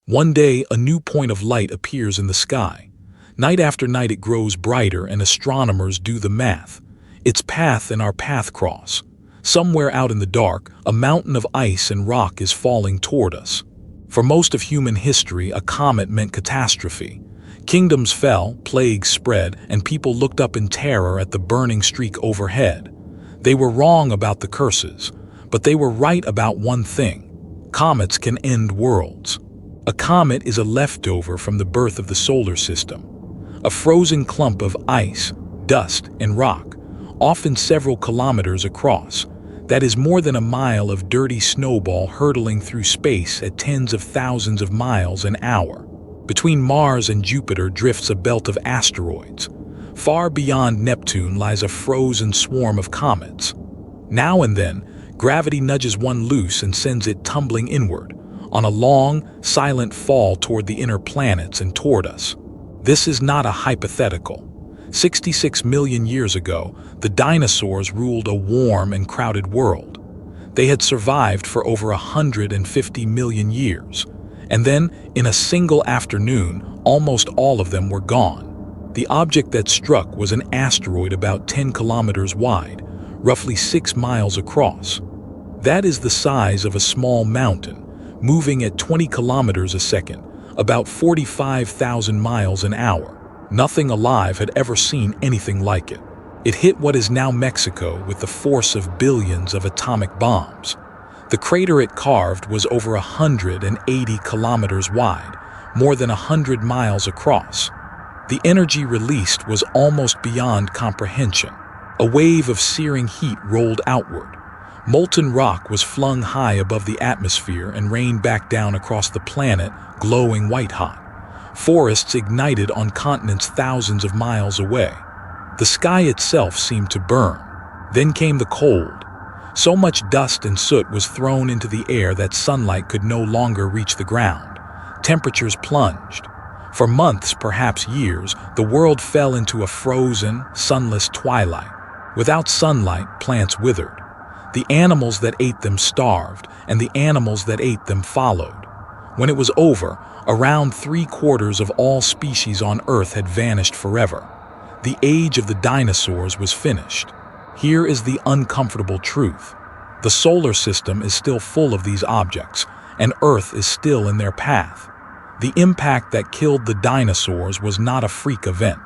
One day, a new point of light appears in the sky. Night after night it grows brighter and astronomers do the math. Its path and our path cross. Somewhere out in the dark, a mountain of ice and rock is falling toward us. For most of human history, a comet meant catastrophe. Kingdoms fell, plagues spread, and people looked up in terror at the burning streak overhead. They were wrong about the curses, but they were right about one thing: comets can end worlds. A comet is a leftover from the birth of the solar system. A frozen clump of ice, dust, and rock, often several kilometers across. That is more than a mile of dirty snowball hurtling through space at tens of thousands of miles an hour. Between Mars and Jupiter drifts a belt of asteroids. Far beyond Neptune lies a frozen swarm of comets. Now and then, gravity nudges one loose and sends it tumbling inward, on a long, silent fall toward the inner planets and toward us. This is not a hypothetical. 66 million years ago, the dinosaurs ruled a warm and crowded world. They had survived for over 150 million years. And then, in a single afternoon, almost all of them were gone. The object that struck was an asteroid about 10 kilometers wide, roughly 6 miles across. That is the size of a small mountain, moving at 20 kilometers a second, about 45,000 miles an hour. Nothing alive had ever seen anything like it. It hit what is now Mexico with the force of billions of atomic bombs. The crater it carved was over 180 kilometers wide, more than 100 miles across. The energy released was almost beyond comprehension. A wave of searing heat rolled outward. Molten rock was flung high above the atmosphere and rained back down across the planet, glowing white-hot. Forests ignited on continents thousands of miles away. The sky itself seemed to burn. Then came the cold. So much dust and soot was thrown into the air that sunlight could no longer reach the ground. Temperatures plunged. For months, perhaps years, the world fell into a frozen, sunless twilight. Without sunlight, plants withered. The animals that ate them starved, and the animals that ate them followed. When it was over, around 3/4 of all species on Earth had vanished forever. The age of the dinosaurs was finished. Here is the uncomfortable truth. The solar system is still full of these objects, and Earth is still in their path. The impact that killed the dinosaurs was not a freak event.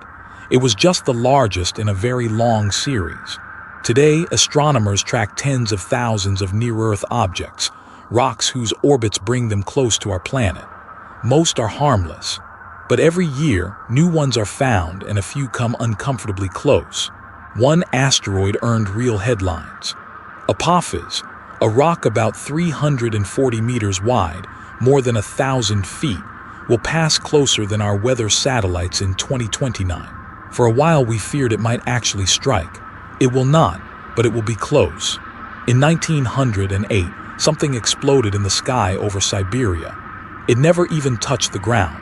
It was just the largest in a very long series. Today, astronomers track tens of thousands of near-Earth objects, rocks whose orbits bring them close to our planet. Most are harmless, but every year, new ones are found and a few come uncomfortably close. One asteroid earned real headlines. Apophis, a rock about 340 meters wide, more than 1,000 feet, will pass closer than our weather satellites in 2029. For a while we feared it might actually strike. It will not, but it will be close. In 1908, something exploded in the sky over Siberia. It never even touched the ground.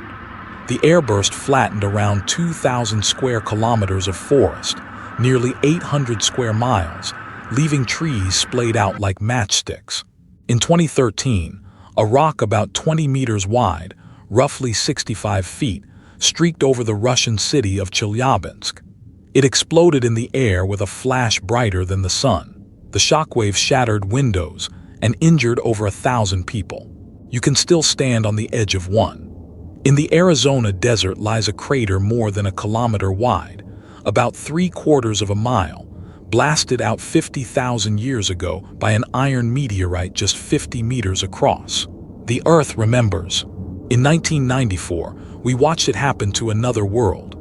The airburst flattened around 2,000 square kilometers of forest, nearly 800 square miles, leaving trees splayed out like matchsticks. In 2013, a rock about 20 meters wide, roughly 65 feet, streaked over the Russian city of Chelyabinsk. It exploded in the air with a flash brighter than the sun. The shockwave shattered windows and injured over 1,000 people. You can still stand on the edge of one. In the Arizona desert lies a crater more than a kilometer wide, about 3/4 of a mile, blasted out 50,000 years ago by an iron meteorite just 50 meters across. The Earth remembers. In 1994, we watched it happen to another world.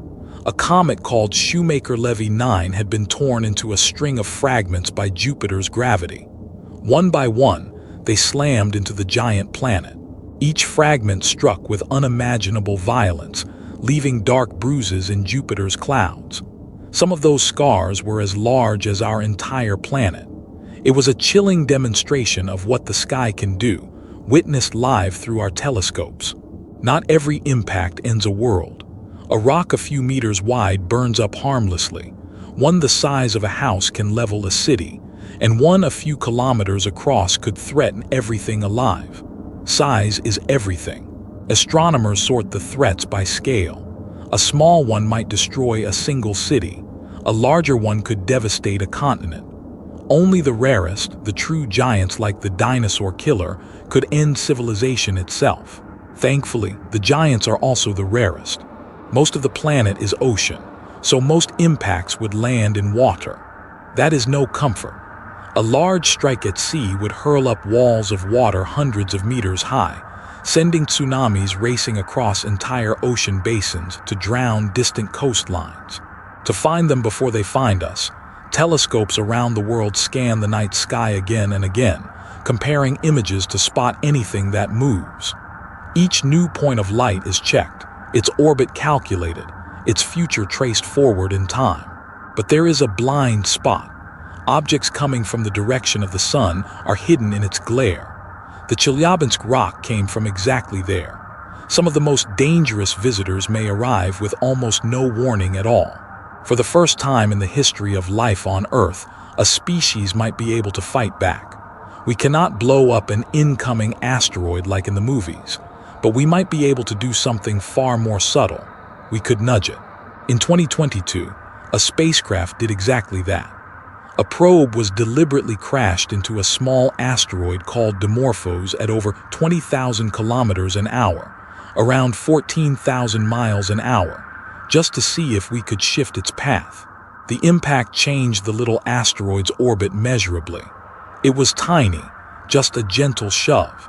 A comet called Shoemaker-Levy 9 had been torn into a string of fragments by Jupiter's gravity. One by one, they slammed into the giant planet. Each fragment struck with unimaginable violence, leaving dark bruises in Jupiter's clouds. Some of those scars were as large as our entire planet. It was a chilling demonstration of what the sky can do, witnessed live through our telescopes. Not every impact ends a world. A rock a few meters wide burns up harmlessly. One the size of a house can level a city, and one a few kilometers across could threaten everything alive. Size is everything. Astronomers sort the threats by scale. A small one might destroy a single city. A larger one could devastate a continent. Only the rarest, the true giants like the dinosaur killer, could end civilization itself. Thankfully, the giants are also the rarest. Most of the planet is ocean, so most impacts would land in water. That is no comfort. A large strike at sea would hurl up walls of water hundreds of meters high, sending tsunamis racing across entire ocean basins to drown distant coastlines. To find them before they find us, telescopes around the world scan the night sky again and again, comparing images to spot anything that moves. Each new point of light is checked, its orbit calculated, its future traced forward in time. But there is a blind spot. Objects coming from the direction of the sun are hidden in its glare. The Chelyabinsk rock came from exactly there. Some of the most dangerous visitors may arrive with almost no warning at all. For the first time in the history of life on Earth, a species might be able to fight back. We cannot blow up an incoming asteroid like in the movies, but we might be able to do something far more subtle. We could nudge it. In 2022, a spacecraft did exactly that. A probe was deliberately crashed into a small asteroid called Dimorphos at over 20,000 kilometers an hour, around 14,000 miles an hour, just to see if we could shift its path. The impact changed the little asteroid's orbit measurably. It was tiny, just a gentle shove.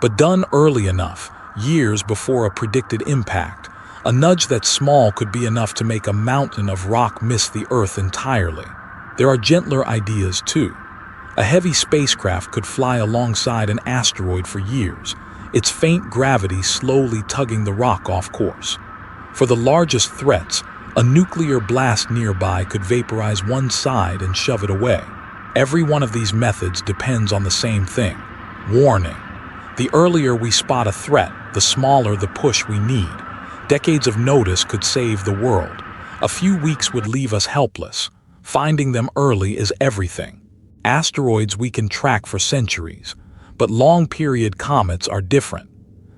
But done early enough, years before a predicted impact, a nudge that small could be enough to make a mountain of rock miss the Earth entirely. There are gentler ideas too. A heavy spacecraft could fly alongside an asteroid for years, its faint gravity slowly tugging the rock off course. For the largest threats, a nuclear blast nearby could vaporize one side and shove it away. Every one of these methods depends on the same thing: warning. The earlier we spot a threat, the smaller the push we need. Decades of notice could save the world. A few weeks would leave us helpless. Finding them early is everything. Asteroids we can track for centuries, but long-period comets are different.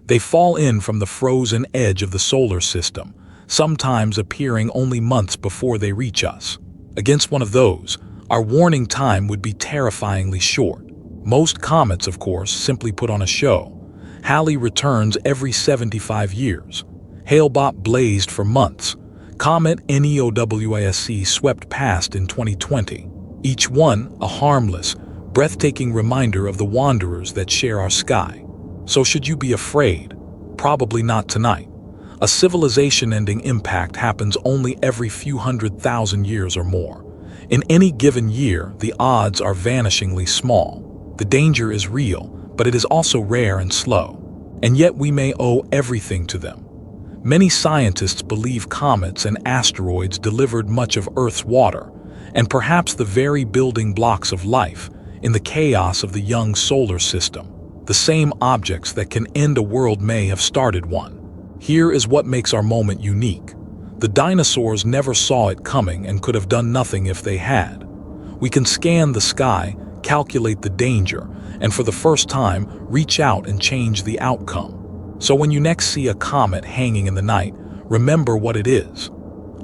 They fall in from the frozen edge of the solar system, sometimes appearing only months before they reach us. Against one of those, our warning time would be terrifyingly short. Most comets, of course, simply put on a show. Halley returns every 75 years. Hale-Bopp blazed for months. Comet NEOWASC swept past in 2020. Each one a harmless, breathtaking reminder of the wanderers that share our sky. So should you be afraid? Probably not tonight. A civilization-ending impact happens only every few 100,000 years or more. In any given year, the odds are vanishingly small. The danger is real, but it is also rare and slow. And yet we may owe everything to them. Many scientists believe comets and asteroids delivered much of Earth's water, and perhaps the very building blocks of life, in the chaos of the young solar system. The same objects that can end a world may have started one. Here is what makes our moment unique. The dinosaurs never saw it coming and could have done nothing if they had. We can scan the sky, calculate the danger, and for the first time, reach out and change the outcome. So when you next see a comet hanging in the night, remember what it is: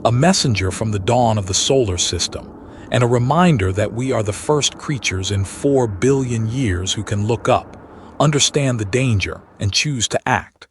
a messenger from the dawn of the solar system, and a reminder that we are the first creatures in 4 billion years who can look up, understand the danger, and choose to act.